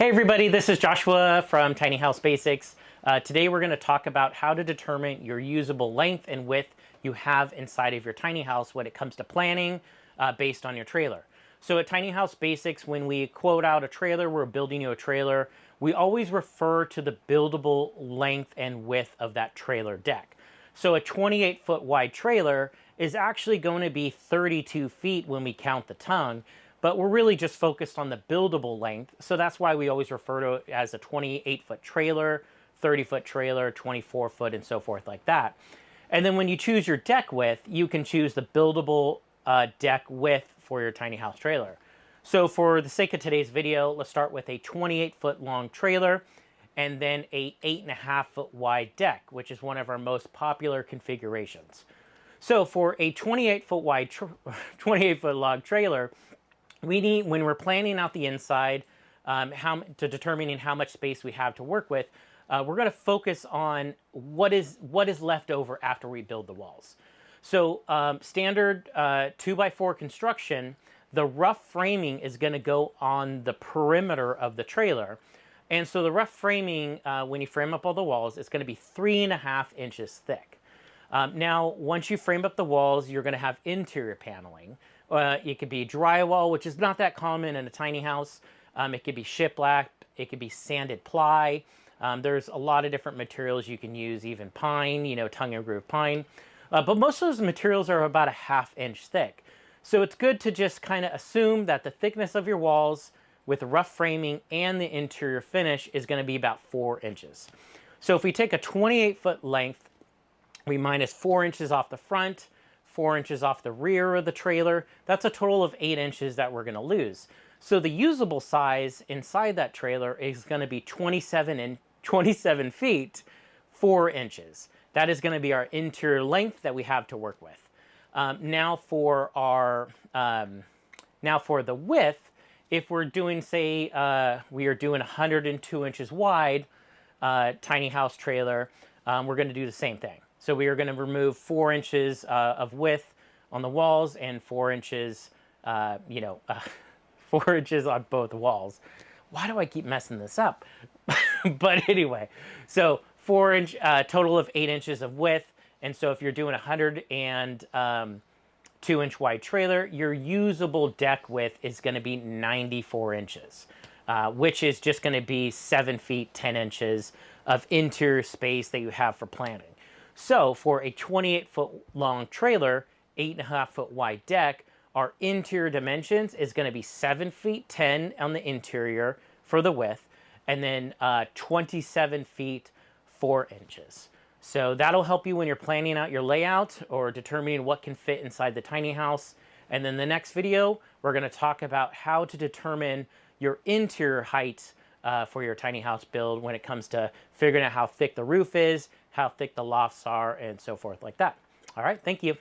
Hey everybody, this is Joshua from Tiny House Basics. Today we're going to talk about how to determine your usable length and width you have inside of your tiny house when it comes to planning based on your trailer. So at Tiny House Basics, when we quote out a trailer, we're building you a trailer, we always refer to the buildable length and width of that trailer deck. So a 28-foot wide trailer is actually going to be 32 feet when we count the tongue, but we're really just focused on the buildable length. So that's why we always refer to it as a 28-foot trailer, 30-foot trailer, 24-foot, and so forth like that. And then when you choose your deck width, you can choose the buildable deck width for your tiny house trailer. So for the sake of today's video, let's start with a 28-foot long trailer and then a 8.5-foot wide deck, which is one of our most popular configurations. So for a 28-foot wide, 28-foot long trailer, we need, when we're planning out the inside, to determining how much space we have to work with, we're going to focus on what is left over after we build the walls. So standard 2x4 construction, the rough framing is going to go on the perimeter of the trailer. And so the rough framing, when you frame up all the walls, it's going to be 3.5 inches thick. Now, once you frame up the walls, you're going to have interior paneling. It could be drywall, which is not that common in a tiny house. It could be shiplap. It could be sanded ply. There's a lot of different materials you can use, even pine, tongue and groove pine. But most of those materials are about a 1/2 inch thick. So it's good to just kind of assume that the thickness of your walls with rough framing and the interior finish is going to be about 4 inches. So if we take a 28-foot length, we minus 4 inches off the front, 4 inches off the rear of the trailer, that's a total of 8 inches that we're going to lose. So the usable size inside that trailer is going to be 27 feet, 4 inches. That is going to be our interior length that we have to work with. Now for the width, if we're doing, say, we are doing 102 inches wide tiny house trailer, we're going to do the same thing. So we are going to remove 4 inches of width on the walls and 4 inches, 4 inches on both walls. Why do I keep messing this up? But anyway, so 4 inch, total of 8 inches of width. And so if you're doing a 102 inch wide trailer, your usable deck width is going to be 94 inches, which is just going to be 7 feet, 10 inches of interior space that you have for planning. So for a 28-foot long trailer, 8.5-foot wide deck, our interior dimensions is going to be 7 feet 10 on the interior for the width, and then 27 feet 4 inches. So that'll help you when you're planning out your layout or determining what can fit inside the tiny house. And then the next video, we're going to talk about how to determine your interior height for your tiny house build when it comes to figuring out how thick the roof is, how thick the lofts are, and so forth like that. All right, thank you.